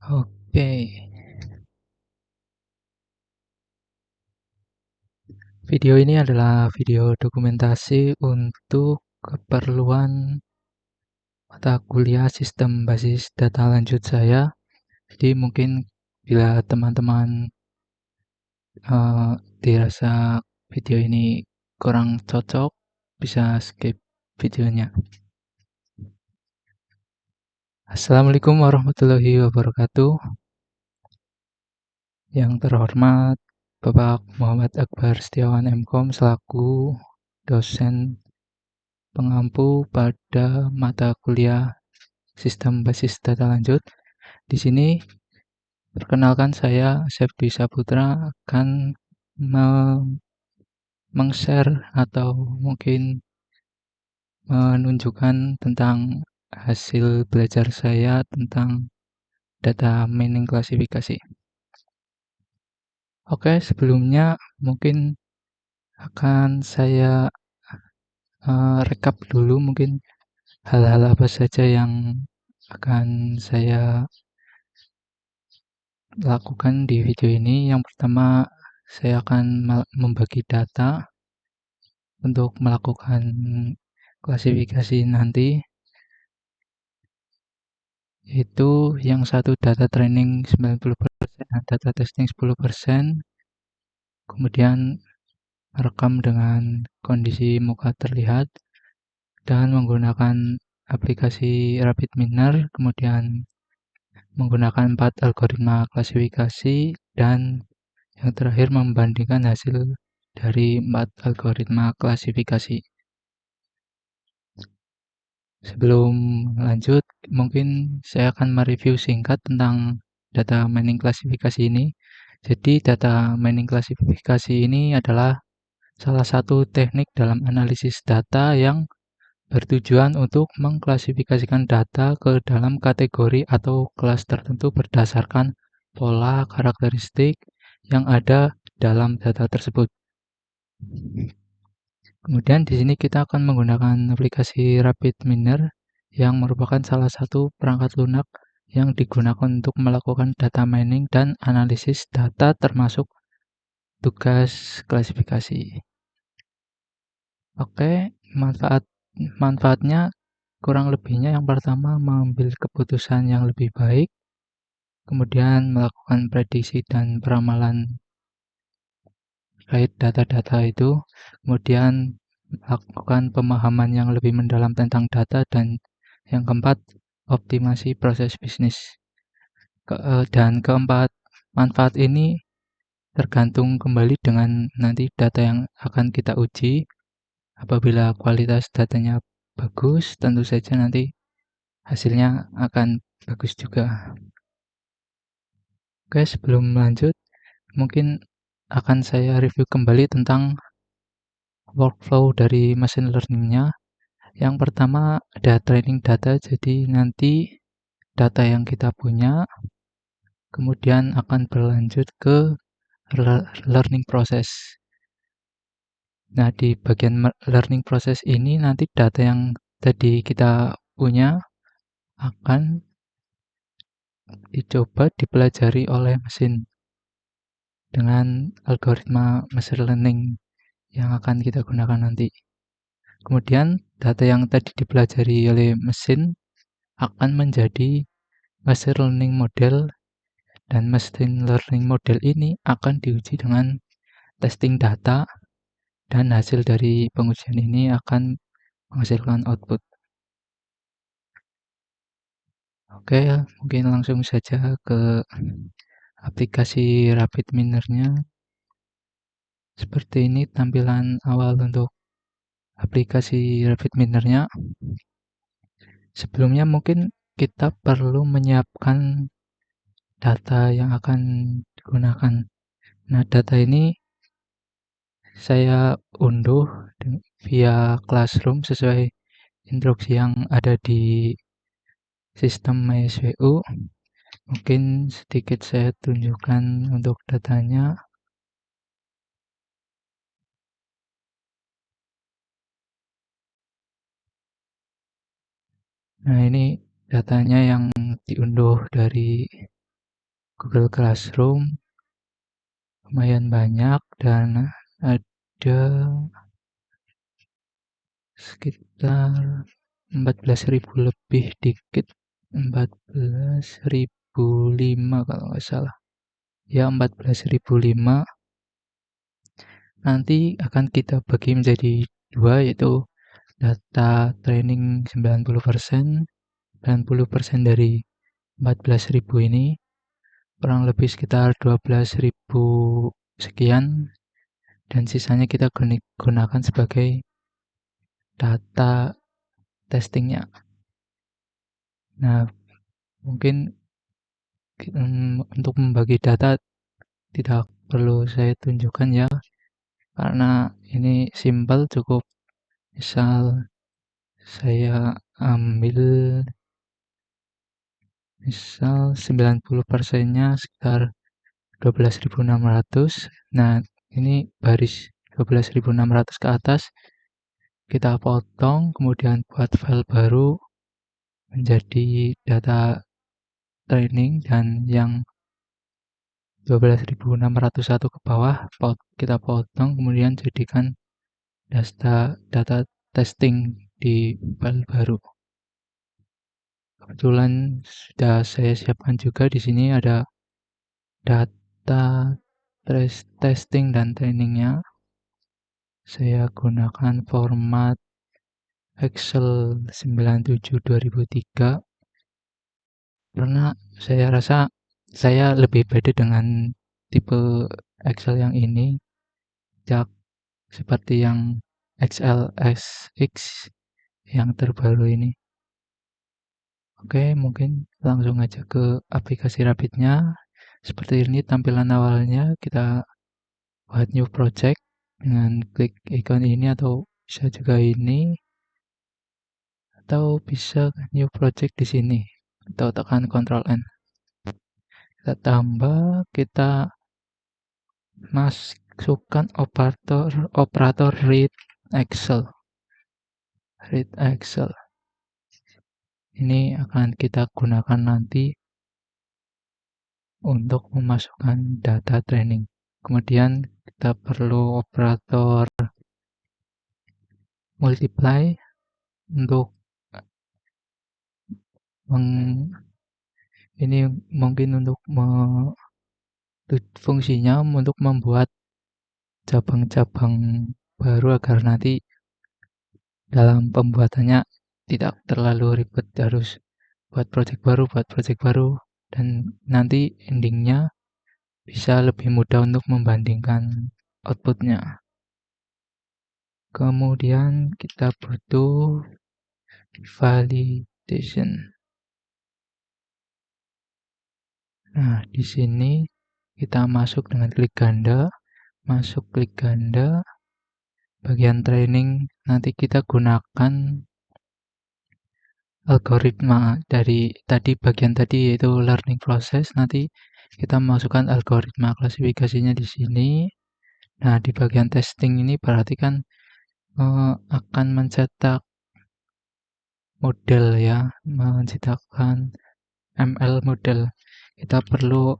Oke, video ini adalah video dokumentasi untuk keperluan mata kuliah sistem basis data lanjut saya. Jadi mungkin bila teman-teman dirasa video ini kurang cocok, bisa skip videonya. Assalamualaikum warahmatullahi wabarakatuh. Yang terhormat Bapak Muhammad Akbar Setiawan MKom selaku dosen pengampu pada mata kuliah sistem basis data lanjut. Di sini perkenalkan saya Septi Saputra akan meng-share atau mungkin menunjukkan tentang hasil belajar saya tentang data mining klasifikasi. Oke, sebelumnya mungkin akan saya rekap dulu mungkin hal-hal apa saja yang akan saya lakukan di video ini. Yang pertama, saya akan membagi data untuk melakukan klasifikasi nanti, yaitu yang satu data training 90%, data testing 10%, kemudian merekam dengan kondisi muka terlihat dan menggunakan aplikasi RapidMiner, kemudian menggunakan 4 algoritma klasifikasi, dan yang terakhir membandingkan hasil dari 4 algoritma klasifikasi. Sebelum lanjut, mungkin saya akan mereview singkat tentang data mining klasifikasi ini. Jadi, data mining klasifikasi ini adalah salah satu teknik dalam analisis data yang bertujuan untuk mengklasifikasikan data ke dalam kategori atau kelas tertentu berdasarkan pola karakteristik yang ada dalam data tersebut. Kemudian di sini kita akan menggunakan aplikasi RapidMiner yang merupakan salah satu perangkat lunak yang digunakan untuk melakukan data mining dan analisis data termasuk tugas klasifikasi. Oke, manfaatnya kurang lebihnya yang pertama mengambil keputusan yang lebih baik, kemudian melakukan prediksi dan peramalan terkait data-data itu, kemudian melakukan pemahaman yang lebih mendalam tentang data, dan yang keempat, optimasi proses bisnis. Dan keempat, manfaat ini tergantung kembali dengan nanti data yang akan kita uji. Apabila kualitas datanya bagus, tentu saja nanti hasilnya akan bagus juga. Oke, sebelum lanjut, mungkin akan saya review kembali tentang workflow dari machine learning-nya. Yang pertama ada training data, jadi nanti data yang kita punya kemudian akan berlanjut ke learning process. Nah, di bagian learning process ini nanti data yang tadi kita punya akan dicoba dipelajari oleh mesin dengan algoritma machine learning yang akan kita gunakan nanti. Kemudian data yang tadi dipelajari oleh mesin akan menjadi machine learning model, dan machine learning model ini akan diuji dengan testing data, dan hasil dari pengujian ini akan menghasilkan output. Oke, mungkin langsung saja ke aplikasi RapidMiner-nya. Seperti ini tampilan awal untuk aplikasi RapidMiner-nya. Sebelumnya mungkin kita perlu menyiapkan data yang akan digunakan. Nah, data ini saya unduh via Classroom sesuai instruksi yang ada di sistem MySWU. Mungkin sedikit saya tunjukkan untuk datanya. Nah, ini datanya yang diunduh dari Google Classroom lumayan banyak dan ada sekitar 14.000 lebih dikit, 14.005 kalau nggak salah. Ya 14.005. Nanti akan kita bagi menjadi dua, yaitu data training 90%, 90% dari 14.000 ini kurang lebih sekitar 12.000 sekian, dan sisanya kita gunakan sebagai data testingnya. Nah, mungkin untuk membagi data tidak perlu saya tunjukkan ya, karena ini simple, cukup misal saya ambil misal 90%-nya sekitar 12.600. Nah, ini baris 12.600 ke atas kita potong, kemudian buat file baru menjadi data training, dan yang 12.601 ke bawah kita potong, kemudian jadikan data testing di file baru. Kebetulan sudah saya siapkan juga di sini ada data testing dan trainingnya. Saya gunakan format Excel 97/2003 karena saya rasa saya lebih pede dengan tipe Excel yang ini, jak seperti yang XLSX yang terbaru ini. Oke, mungkin langsung aja ke aplikasi Rapidnya. Seperti ini tampilan awalnya. Kita buat new project dengan klik ikon ini, atau bisa juga ini, atau bisa new project di sini, atau tekan Ctrl N. Kita tambah, kita masukkan operator read Excel. Read Excel ini akan kita gunakan nanti untuk memasukkan data training. Kemudian kita perlu operator multiply untuk ini mungkin untuk fungsinya untuk membuat cabang-cabang baru agar nanti dalam pembuatannya tidak terlalu ribet, harus buat project baru, dan nanti endingnya bisa lebih mudah untuk membandingkan outputnya. Kemudian kita butuh validation. Nah, di sini kita masuk dengan klik ganda, bagian training nanti kita gunakan algoritma dari bagian tadi, yaitu learning process. Nanti kita masukkan algoritma klasifikasinya di sini. Nah, di bagian testing ini berarti kan akan mencetak model ya, menciptakan ML model. Kita perlu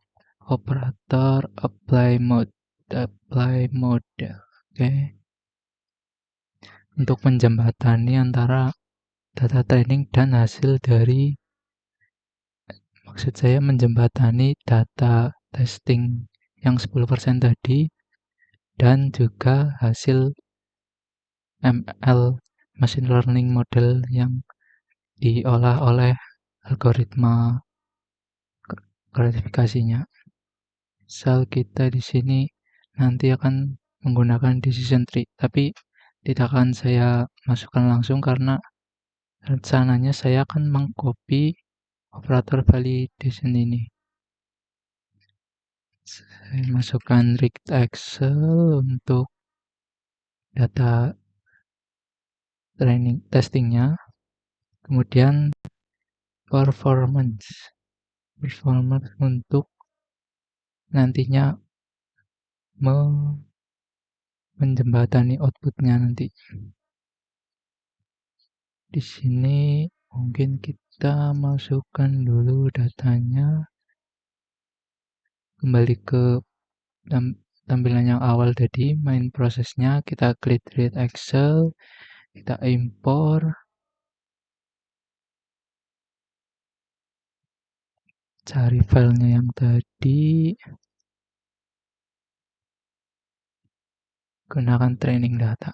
operator apply model. Oke. Untuk menjembatani antara data training dan hasil dari, maksud saya menjembatani data testing yang 10% tadi dan juga hasil ML machine learning model yang diolah oleh algoritma klasifikasinya. Misal kita di sini nanti akan menggunakan decision tree, tapi tidak akan saya masukkan langsung karena rencananya saya akan mengcopy operator validation ini. Saya masukkan rig Excel untuk data training testingnya, kemudian performance untuk nantinya menjembatani outputnya nanti. Di sini mungkin kita masukkan dulu datanya. kembali ke tampilan yang awal tadi, main prosesnya, kita klik create Excel, kita impor, cari filenya yang tadi, gunakan training data.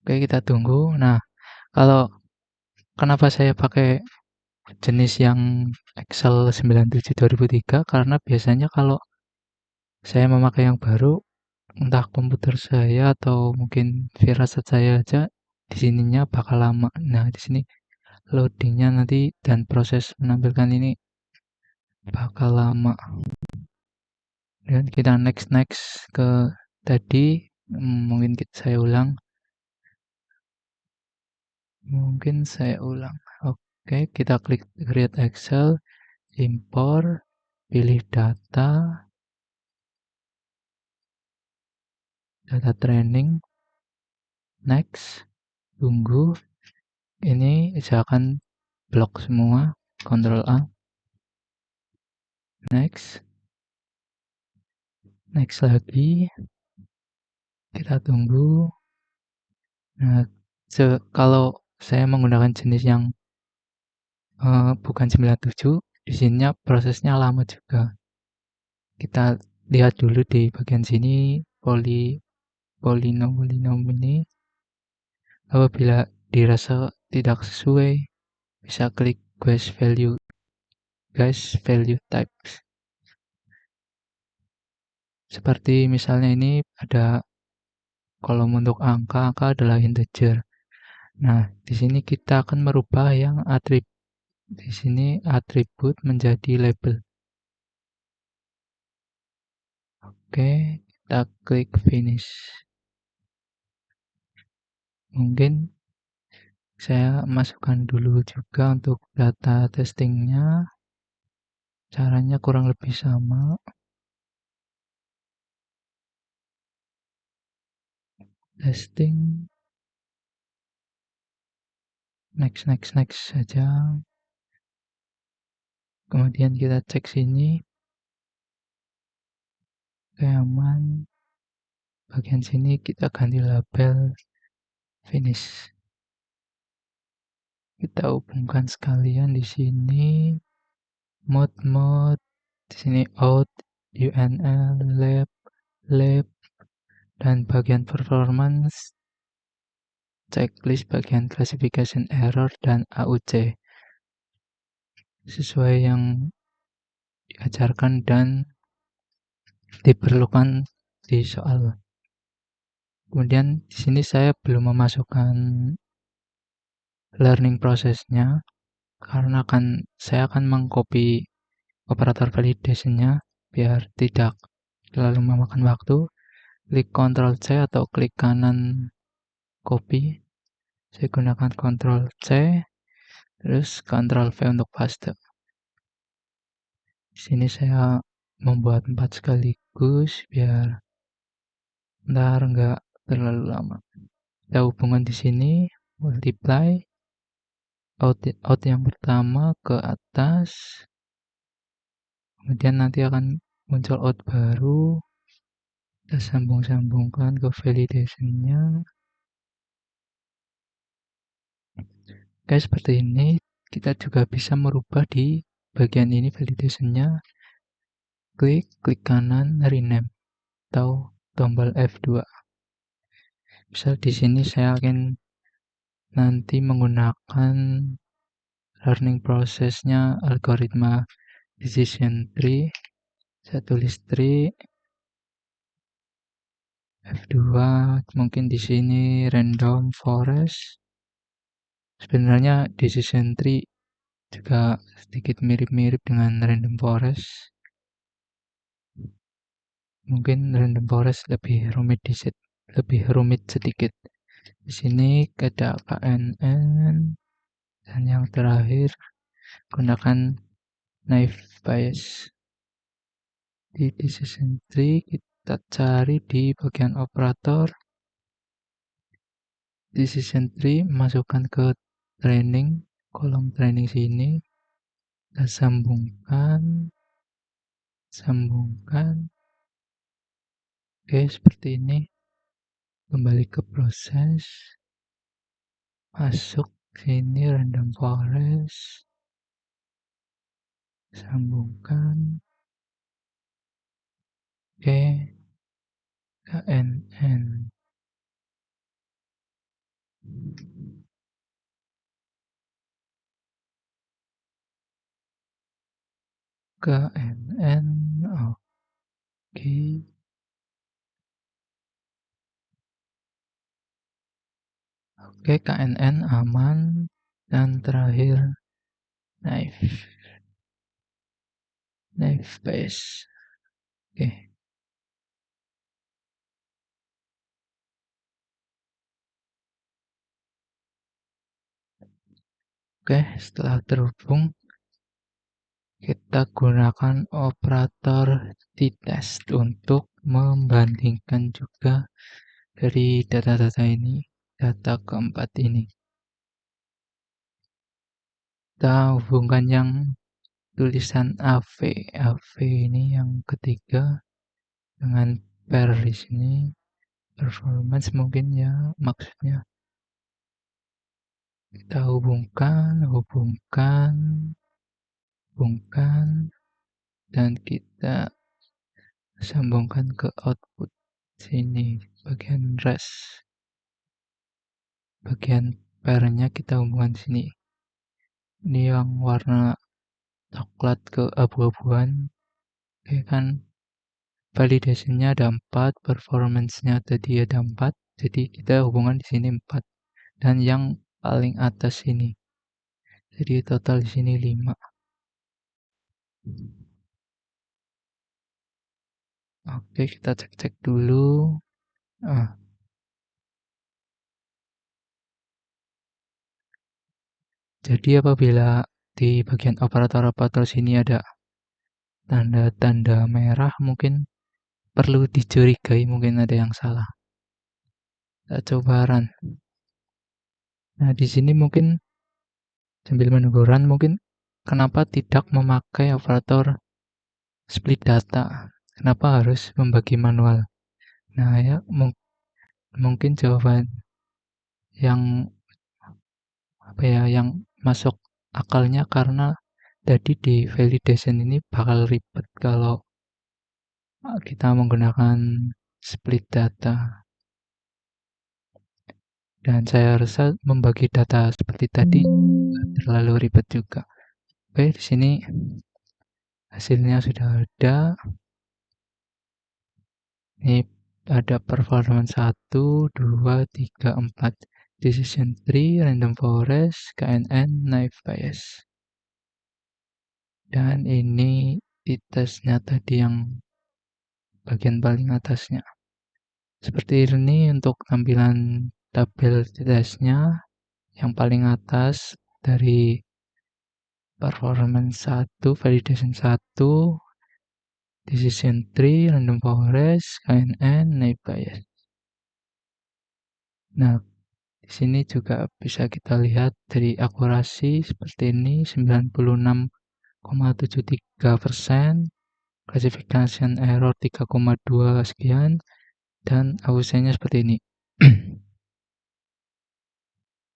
Oke, kita tunggu. Nah, kalau kenapa saya pakai jenis yang Excel 97 2003, karena biasanya kalau saya memakai yang baru, entah komputer saya atau mungkin firasat saya aja, di sininya bakal lama. Nah, di sini loadingnya nanti dan proses menampilkan ini bakal lama. Dan kita next ke tadi, mungkin saya ulang. Oke, kita klik create Excel, impor, pilih data training, next, tunggu. Ini akan blok semua, Ctrl A, next lagi, kita tunggu. Nah, kalau saya menggunakan jenis yang bukan 97, di sininya prosesnya lama juga. Kita lihat dulu di bagian sini, polinom ini. Apabila dirasa tidak sesuai, bisa klik guys value types. Seperti misalnya ini ada kolom untuk angka adalah integer. Nah, di sini kita akan merubah yang di sini atribut menjadi label. Oke, kita klik finish. Mungkin saya masukkan dulu juga untuk data testingnya. Caranya kurang lebih sama. Testing. Next saja. Kemudian kita cek sini. Oke, aman. Bagian sini kita ganti label finish. Kita hubungkan sekalian di sini mode di sini out, UNL, lab, dan bagian performance, checklist bagian classification error dan AUC sesuai yang diajarkan dan diperlukan di soal. Kemudian di sini saya belum memasukkan learning prosesnya karena saya akan mengcopy operator validation-nya biar tidak terlalu memakan waktu. Klik Ctrl C atau klik kanan copy. Saya gunakan Ctrl C, terus Ctrl V untuk paste. Di sini saya membuat 4 sekaligus biar ntar nggak terlalu lama. Kita hubungan di sini, multiply out yang pertama ke atas, kemudian nanti akan muncul out baru. Kita sambung-sambungkan ke validation-nya. Oke, seperti ini. Kita juga bisa merubah di bagian ini validation-nya. Klik kanan, rename, atau tombol F2. Misal di sini saya akan nanti menggunakan learning prosesnya algoritma decision tree. Saya tulis tree F2, mungkin di sini random forest. Sebenarnya decision tree juga sedikit mirip-mirip dengan random forest. Mungkin random forest lebih rumit sedikit. Di sini ada KNN, dan yang terakhir gunakan naive Bayes. Di decision tree kita cari di bagian operator decision tree, masukkan ke training, kolom training sini, kita sambungkan sambungkan. Oke, seperti ini. Kembali ke proses, masuk sini random forest, sambungkan. Oke, KNN. KNN, oke. Oke, KNN aman. Dan terakhir, knife base. Oke. Oke, setelah terhubung, kita gunakan operator t-test untuk membandingkan juga dari data-data ini, data keempat ini. Kita hubungkan yang tulisan AV ini yang ketiga dengan pair di sini, performance mungkin ya maksudnya. Kita hubungkan, dan kita sambungkan ke output sini, bagian rest. Bagian pairnya kita hubungkan sini. Ini yang warna coklat ke abu-abuan. Oke kan, validationnya ada 4, performance-nya tadi ada 4, jadi kita hubungan di sini 4. Dan yang paling atas ini. Jadi total di sini 5. Oke, kita cek-cek dulu. Jadi apabila di bagian operator-operator sini ada tanda-tanda merah, mungkin perlu dicurigai, mungkin ada yang salah. Kita coba run. Nah, di sini mungkin sambil menunggu run, mungkin kenapa tidak memakai operator split data? Kenapa harus membagi manual? Nah, ya mungkin jawaban yang yang masuk akalnya karena tadi di validation ini bakal ribet kalau kita menggunakan split data. Dan saya rasa membagi data seperti tadi terlalu ribet juga. Oke, di sini hasilnya sudah ada. Ini ada performance 1, 2, 3, 4. Decision tree, random forest, KNN, knife bias. Dan ini t-testnya tadi yang bagian paling atasnya. Seperti ini untuk tampilan tabel t-testnya. Yang paling atas dari performance 1, validation 1, decision tree, random forest, KNN, knife bias. Nah, di sini juga bisa kita lihat dari akurasi seperti ini 96,73%, classification error 3,2 sekian, dan AUC-nya seperti ini.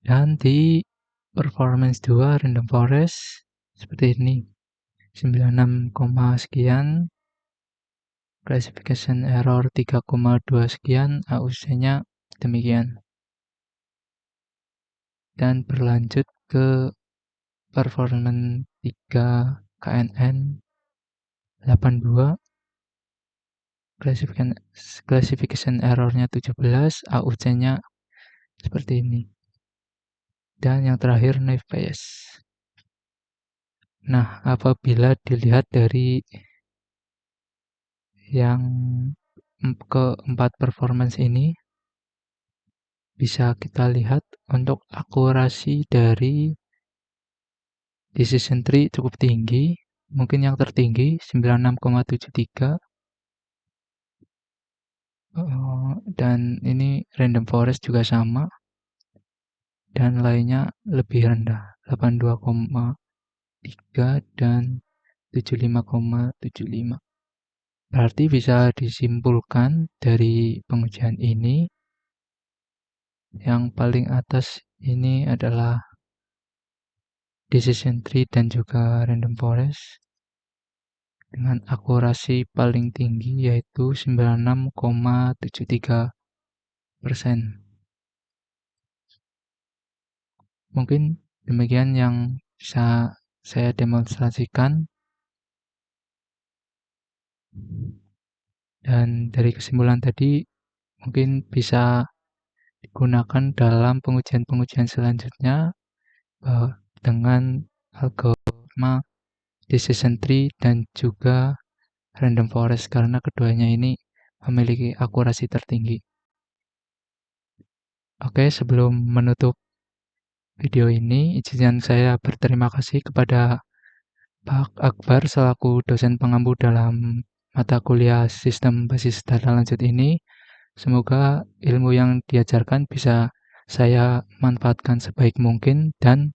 Dan di performance 2 random forest seperti ini 96, sekian, classification error 3,2 sekian, AUC-nya demikian. Dan berlanjut ke performance 3 KNN 82, classification errornya 17, AUC-nya seperti ini. Dan yang terakhir knife bias. Nah, apabila dilihat dari yang keempat performance ini, bisa kita lihat untuk akurasi dari decision tree cukup tinggi, mungkin yang tertinggi 96,73, dan ini random forest juga sama, dan lainnya lebih rendah 82,3 dan 75,75. Berarti bisa disimpulkan dari pengujian ini, yang paling atas ini adalah decision tree dan juga random forest dengan akurasi paling tinggi yaitu 96,73%. Mungkin demikian yang bisa saya demonstrasikan, dan dari kesimpulan tadi mungkin bisa digunakan dalam pengujian-pengujian selanjutnya dengan algoritma decision tree dan juga random forest karena keduanya ini memiliki akurasi tertinggi. Oke, sebelum menutup video ini, izinkan saya berterima kasih kepada Pak Akbar selaku dosen pengampu dalam mata kuliah Sistem Basis Data Lanjut ini. Semoga ilmu yang diajarkan bisa saya manfaatkan sebaik mungkin dan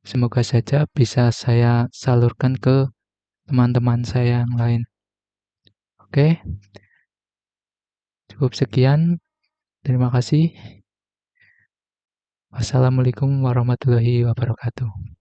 semoga saja bisa saya salurkan ke teman-teman saya yang lain. Oke, cukup sekian. Terima kasih. Wassalamualaikum warahmatullahi wabarakatuh.